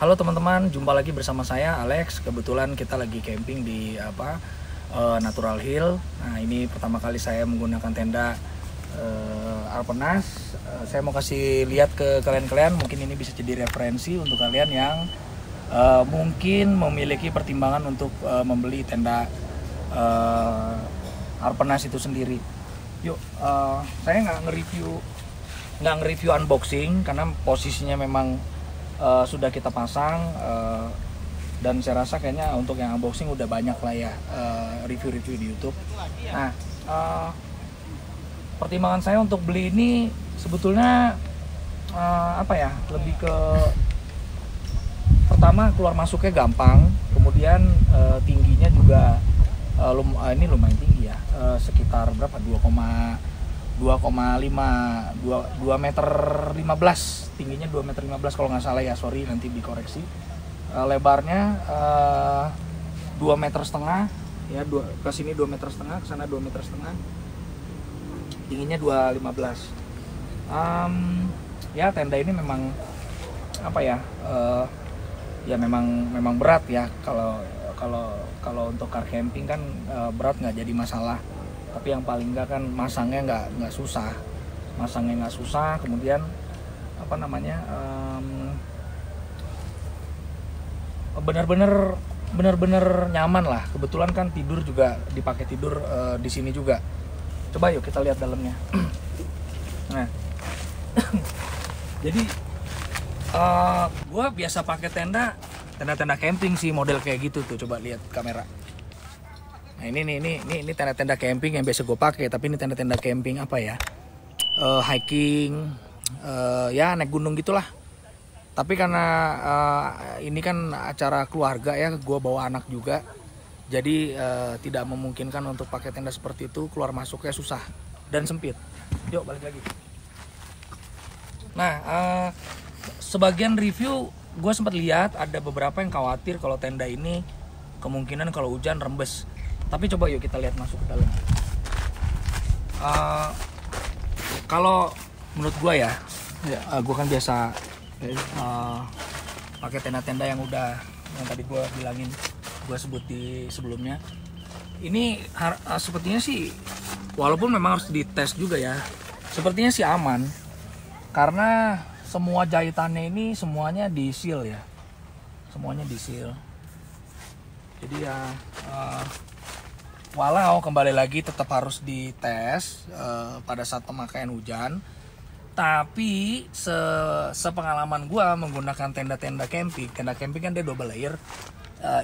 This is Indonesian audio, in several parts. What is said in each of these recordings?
Halo teman-teman, jumpa lagi bersama saya Alex. Kebetulan kita lagi camping di Natural Hill. Nah, ini pertama kali saya menggunakan tenda Alpenas. Saya mau kasih lihat ke kalian-kalian, mungkin ini bisa jadi referensi untuk kalian yang mungkin memiliki pertimbangan untuk membeli tenda Alpenas itu sendiri. Yuk, saya nggak nge-review unboxing karena posisinya memang sudah kita pasang, dan saya rasa kayaknya untuk yang unboxing udah banyak lah ya review-review di YouTube. Nah, pertimbangan saya untuk beli ini sebetulnya lebih ke pertama keluar masuknya gampang, kemudian tingginya juga ini lumayan tinggi ya, sekitar berapa 2,15 meter 15, tingginya 2 meter 15 kalau nggak salah ya, sorry nanti dikoreksi. Lebarnya 2 meter setengah ya, ke sini 2 meter setengah, ke sana 2 meter setengah, tingginya 2,15. Ya tenda ini memang ya memang berat ya, kalau untuk car camping kan berat nggak jadi masalah. Tapi yang paling enggak kan masangnya nggak susah, kemudian bener-bener nyaman lah. Kebetulan kan tidur juga dipakai tidur di sini juga. Coba yuk kita lihat dalamnya. Nah, jadi gua biasa pakai tenda camping sih, model kayak gitu tuh. Coba lihat kamera. Nah ini tenda-tenda camping yang biasa gue pakai, tapi ini tenda-tenda camping hiking, ya naik gunung gitulah. Tapi karena ini kan acara keluarga ya, gue bawa anak juga, jadi tidak memungkinkan untuk pakai tenda seperti itu, keluar masuknya susah dan sempit. Yuk balik lagi. Nah, sebagian review gue sempat lihat ada beberapa yang khawatir kalau tenda ini kemungkinan kalau hujan rembes. Tapi coba yuk kita lihat masuk ke dalam. Kalau menurut gue ya, gue kan biasa pakai tenda-tenda yang tadi gue bilangin, gue sebut di sebelumnya. Ini sepertinya sih, walaupun memang harus dites juga ya, sepertinya sih aman. Karena semua jahitannya ini semuanya di seal ya, semuanya di seal. Jadi ya walau kembali lagi tetap harus dites pada saat pemakaian hujan. Tapi sepengalaman gue menggunakan tenda camping kan dia double layer,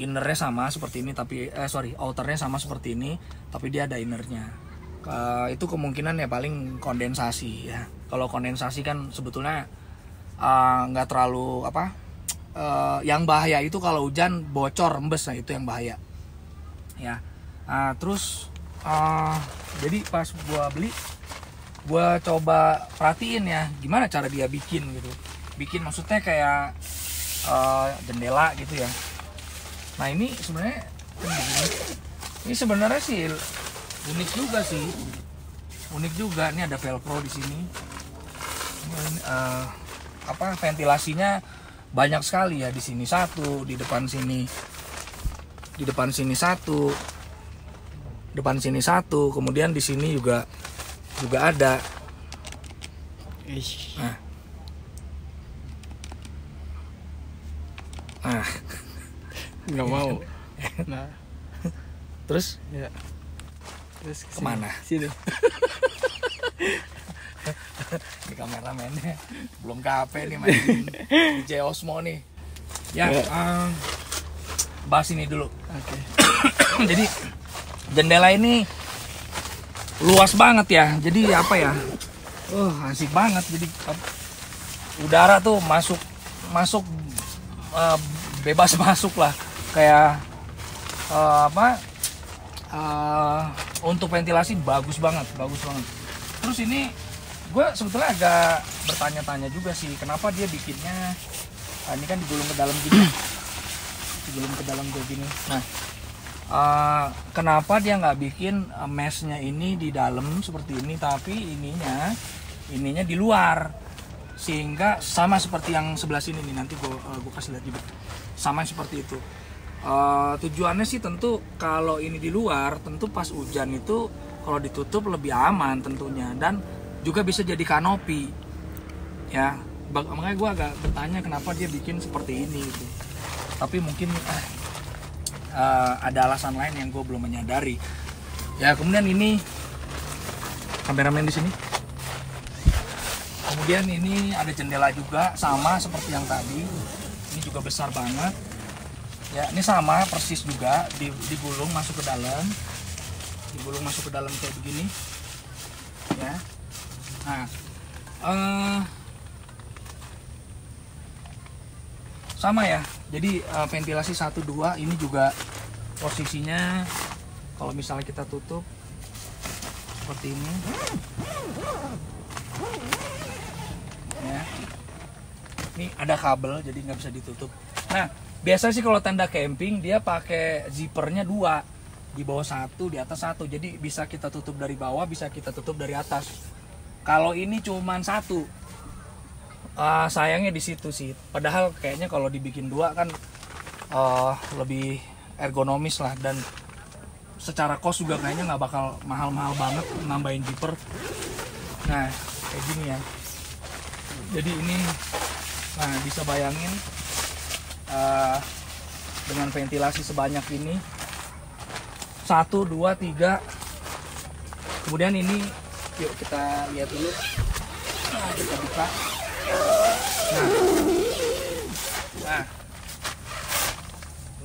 innernya sama seperti ini, tapi outernya sama seperti ini, tapi dia ada innernya. Itu kemungkinan ya paling kondensasi ya. Kalau kondensasi kan sebetulnya nggak terlalu yang bahaya itu kalau hujan bocor rembes, nah itu yang bahaya ya. Terus jadi pas gua beli, gua coba perhatiin ya gimana cara dia bikin maksudnya kayak jendela gitu ya. Nah ini sebenarnya sih unik juga. Ini ada velcro di sini. Ini, ventilasinya banyak sekali ya, di sini satu, di depan sini satu, kemudian di sini juga ada. Nah, nggak mau. Nah, terus kemana? Sini. Ini kameramennya belum capek nih main DJ Osmo nih. Ya, bahas ini dulu. Oke. Jadi jendela ini luas banget ya. Jadi asik banget. Jadi udara tuh masuk bebas masuk lah. Kayak untuk ventilasi bagus banget. Terus ini gue sebetulnya agak bertanya-tanya juga sih, kenapa dia bikinnya ini kan digulung ke dalam gini. Nah, kenapa dia nggak bikin meshnya ini di dalam seperti ini, tapi ininya di luar. sehingga sama seperti yang sebelah sini nih, nanti gue kasih lihat juga sama seperti itu. Tujuannya sih tentu kalau ini di luar, tentu pas hujan itu kalau ditutup lebih aman tentunya, dan juga bisa jadi kanopi ya. Makanya gue agak bertanya kenapa dia bikin seperti ini gitu. Tapi mungkin ada alasan lain yang gue belum menyadari ya. Kemudian ini kameramen di sini. Kemudian ini ada jendela juga, sama seperti yang tadi. Ini juga besar banget ya. Ini sama persis juga, digulung masuk ke dalam, digulung masuk ke dalam kayak begini ya. Nah sama ya, jadi ventilasi 1, 2 ini juga posisinya kalau misalnya kita tutup seperti ini ya. Ini ada kabel jadi nggak bisa ditutup. Nah biasa sih kalau tenda camping dia pakai zippernya 2, di bawah 1, di atas 1, jadi bisa kita tutup dari bawah, bisa kita tutup dari atas. Kalau ini cuman 1, sayangnya di situ sih. Padahal kayaknya kalau dibikin 2 kan lebih ergonomis lah, dan secara cost juga kayaknya nggak bakal mahal-mahal banget nambahin zipper. Nah kayak gini ya. Jadi ini, nah bisa bayangin dengan ventilasi sebanyak ini, 1, 2, 3. Kemudian ini, yuk kita lihat dulu. Nah, kita buka. Nah,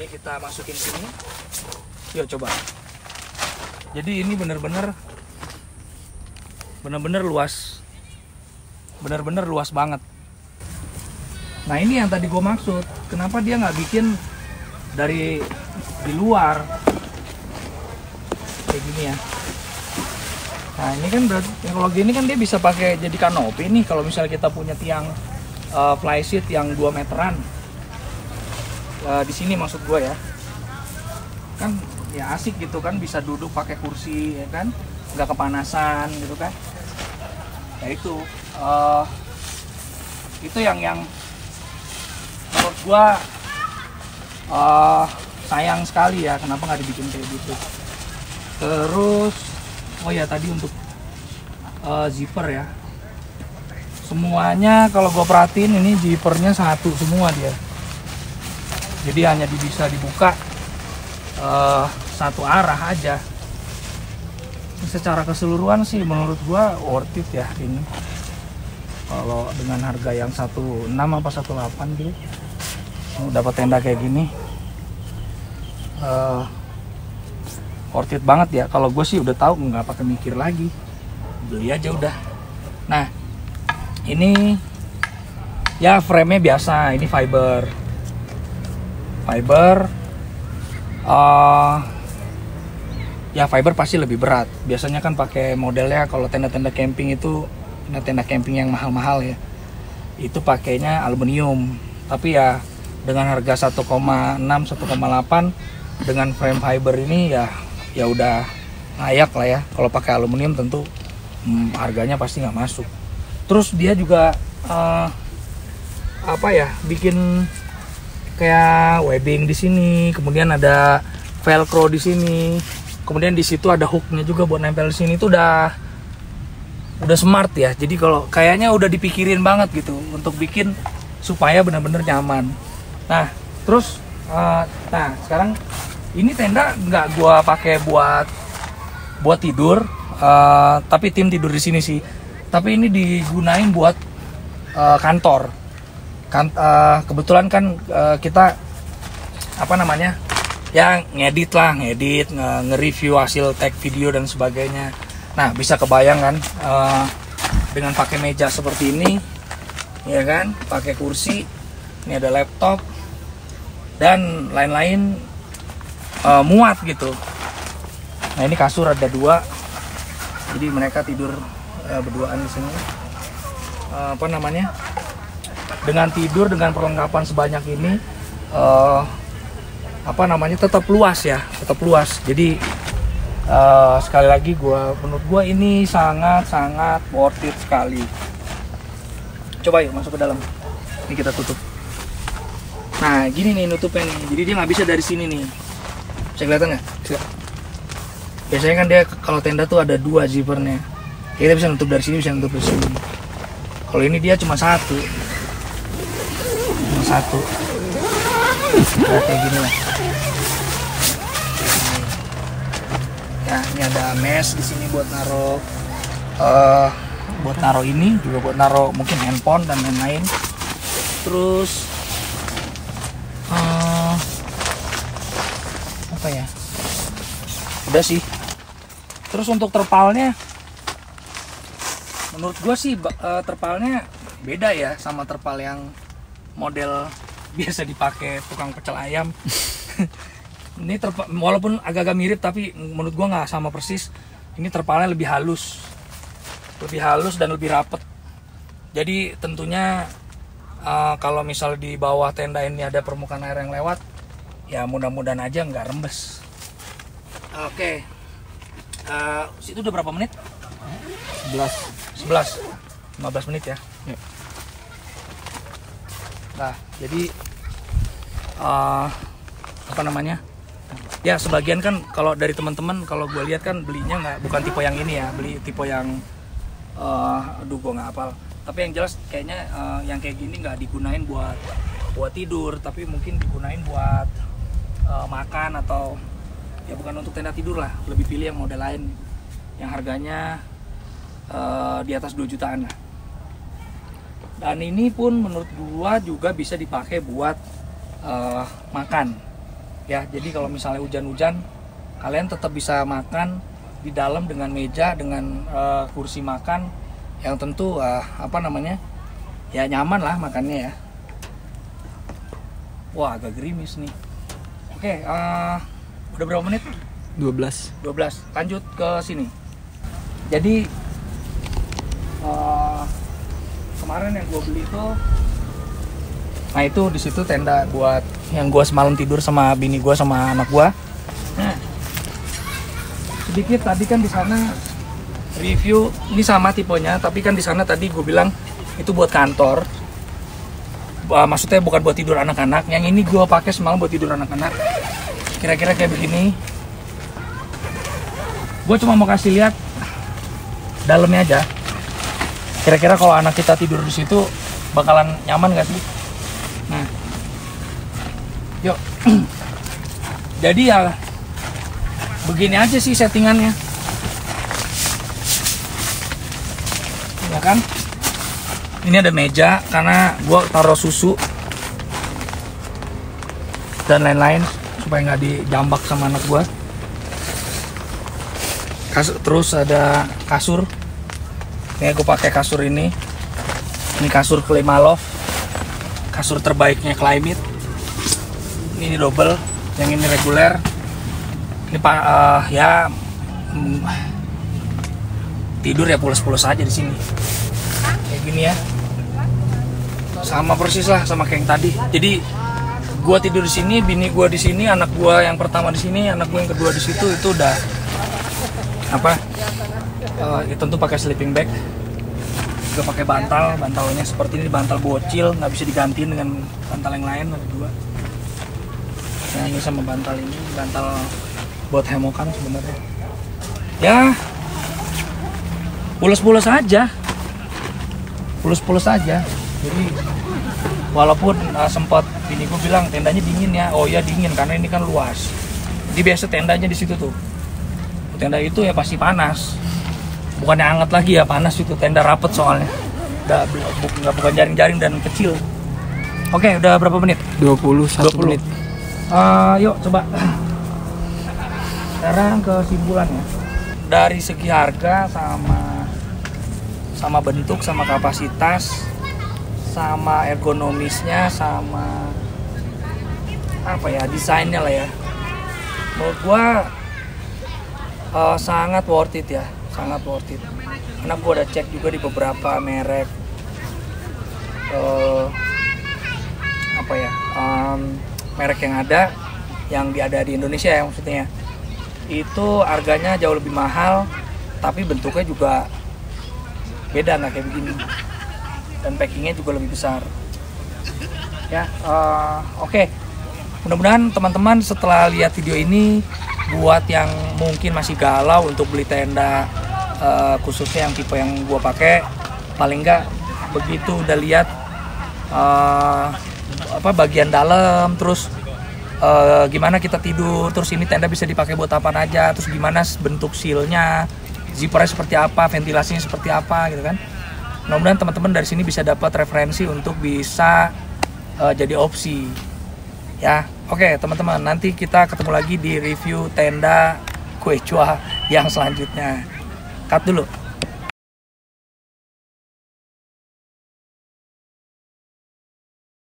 ini kita masukin sini. Yuk coba. Jadi ini bener-bener luas, bener-bener luas banget. Nah ini yang tadi gue maksud, kenapa dia nggak bikin dari di luar kayak gini ya. Nah ini kan berarti kalau gini kan dia bisa pakai jadi kanopi nih, kalau misalnya kita punya tiang flysheet yang 2 meteran di sini maksud gue ya, kan ya asik gitu kan, bisa duduk pakai kursi ya kan, nggak kepanasan gitu kan. Ya itu yang menurut gue sayang sekali ya, kenapa nggak dibikin kayak gitu. Terus oh ya tadi untuk zipper ya, semuanya kalau gue perhatiin ini zippernya 1 semua dia, jadi hanya bisa dibuka 1 arah aja. Secara keseluruhan sih menurut gue worth it ya ini, kalau dengan harga yang 16 apa 18 gitu dapat tenda kayak gini. Worth it banget ya. Kalau gue sih udah tahu, nggak pakai mikir lagi, beli aja udah. Nah ini ya frame-nya biasa, ini fiber. Ya fiber pasti lebih berat. Biasanya kan pakai modelnya kalau tenda-tenda camping itu, tenda camping yang mahal-mahal ya, itu pakainya aluminium. Tapi ya dengan harga 1,6 1,8 dengan frame fiber ini ya udah layak lah ya. Kalau pakai aluminium tentu harganya pasti nggak masuk. Terus dia juga bikin kayak webbing di sini, kemudian ada velcro di sini, kemudian di situ ada hooknya juga buat nempel di sini. Itu udah smart ya. Jadi kalau kayaknya udah dipikirin banget gitu untuk bikin supaya benar-benar nyaman. Nah terus sekarang ini tenda nggak gua pakai buat tidur, tapi tim tidur di sini sih. Tapi ini digunain buat kantor. Kebetulan kan kita ya ngedit, nge-review hasil tag video dan sebagainya. Nah bisa kebayang kan dengan pakai meja seperti ini, ya kan, pakai kursi, ini ada laptop dan lain-lain. Muat gitu. Nah ini kasur ada 2, jadi mereka tidur berduaan di sini. Dengan tidur dengan perlengkapan sebanyak ini, tetap luas ya, tetap luas. Jadi sekali lagi menurut gua ini sangat worth it sekali. Coba yuk masuk ke dalam. Ini kita tutup. Nah gini nih nutupnya nih. Jadi dia nggak bisa dari sini nih. Bisa kelihatan nggak? Bisa. Biasanya kan dia kalau tenda tuh ada 2 zippernya. Kita bisa nutup dari sini, bisa nutup dari sini. Kalau ini dia cuma 1. Cuma 1. Nah, kayak gini lah. Ya, ini ada mesh di sini buat naro ini, juga buat naro mungkin handphone dan lain-lain. Terus apa ya? Udah sih. Terus untuk terpalnya, menurut gua sih terpalnya beda ya sama terpal yang model biasa dipakai tukang pecel ayam. Ini walaupun agak-agak mirip tapi menurut gua nggak sama persis. Ini terpalnya lebih halus dan lebih rapet. Jadi tentunya kalau misal di bawah tenda ini ada permukaan air yang lewat, ya mudah-mudahan aja nggak rembes. Oke. Situ udah berapa menit? 15 menit ya. Ya. Nah, jadi apa namanya? Ya sebagian kan kalau dari teman-teman kalau gue lihat kan belinya bukan tipe yang ini ya, beli tipe yang aduh gue nggak hafal. Tapi yang jelas kayaknya yang kayak gini nggak digunain buat tidur, tapi mungkin digunain buat makan atau ya bukan untuk tenda tidur lah. Lebih pilih yang model lain yang harganya di atas 2 jutaan lah. Dan ini pun menurut gua juga bisa dipakai buat makan. Ya, jadi kalau misalnya hujan-hujan, kalian tetap bisa makan di dalam dengan meja, dengan kursi makan yang tentu apa namanya? Ya nyaman lah makannya ya. Wah, agak gerimis nih. Oke, udah berapa menit? 12. 12. Lanjut ke sini. Jadi kemarin yang gue beli itu, nah itu di situ tenda buat yang gue semalam tidur sama bini gue sama anak gue. Nah, sedikit tadi kan di sana review ini sama tipenya, tapi kan di sana tadi gue bilang itu buat kantor. Maksudnya bukan buat tidur anak-anak. Yang ini gue pakai semalam buat tidur anak-anak. Kira-kira kayak begini. Gue cuma mau kasih lihat dalamnya aja. Kira-kira kalau anak kita tidur di situ bakalan nyaman gak sih? Nah, yuk. Jadi ya begini aja sih settingannya. Ya kan? Ini ada meja karena gue taruh susu dan lain-lain supaya nggak dijambak sama anak gue. Terus ada kasur. Ini gue pakai kasur ini. Ini kasur Klimalove, kasur terbaiknya Climate. Ini double, yang ini reguler. Ini ya tidur ya pulas-pulas aja di sini. Kayak gini ya. Sama persis lah sama kayak yang tadi. Jadi gua tidur di sini, bini gua di sini, anak gua yang pertama di sini, anak gua yang kedua di situ. Itu udah apa? Tentu pakai sleeping bag. Juga pakai bantalnya seperti ini, bantal bocil, nggak bisa digantiin dengan bantal yang lain, ada 2. Nah ini sama bantal ini, bantal buat hemokan sebenarnya. Ya, pulas-pulas aja. Jadi walaupun sempat bini gue bilang tendanya dingin ya, oh ya dingin karena ini kan luas. Jadi biasa tendanya di situ tuh. Tenda itu ya pasti panas. Bukannya hangat lagi ya, panas itu, tenda rapet soalnya. Bukan jaring-jaring dan kecil. Oke, udah berapa menit? 21 menit. Yuk coba. Sekarang kesimpulannya. Dari segi harga sama bentuk, sama kapasitas, sama ergonomisnya, sama apa ya, desainnya lah ya. Menurut gua sangat worth it ya. Sangat worth it. Karena gue udah cek juga di beberapa merek merek yang ada di Indonesia ya maksudnya. Itu harganya jauh lebih mahal, tapi bentuknya juga beda, nggak kayak begini. dan packingnya juga lebih besar. Ya, oke. Mudah-mudahan teman-teman setelah lihat video ini, buat yang mungkin masih galau untuk beli tenda, khususnya yang tipe yang gua pakai, paling enggak begitu udah lihat bagian dalam, terus gimana kita tidur, terus ini tenda bisa dipakai buat apa aja, terus gimana bentuk sealnya, zippernya seperti apa, ventilasinya seperti apa gitu kan. Mudah-mudahan teman-teman dari sini bisa dapat referensi untuk bisa jadi opsi ya. Oke teman-teman, nanti kita ketemu lagi di review tenda Quechua yang selanjutnya. Cut dulu.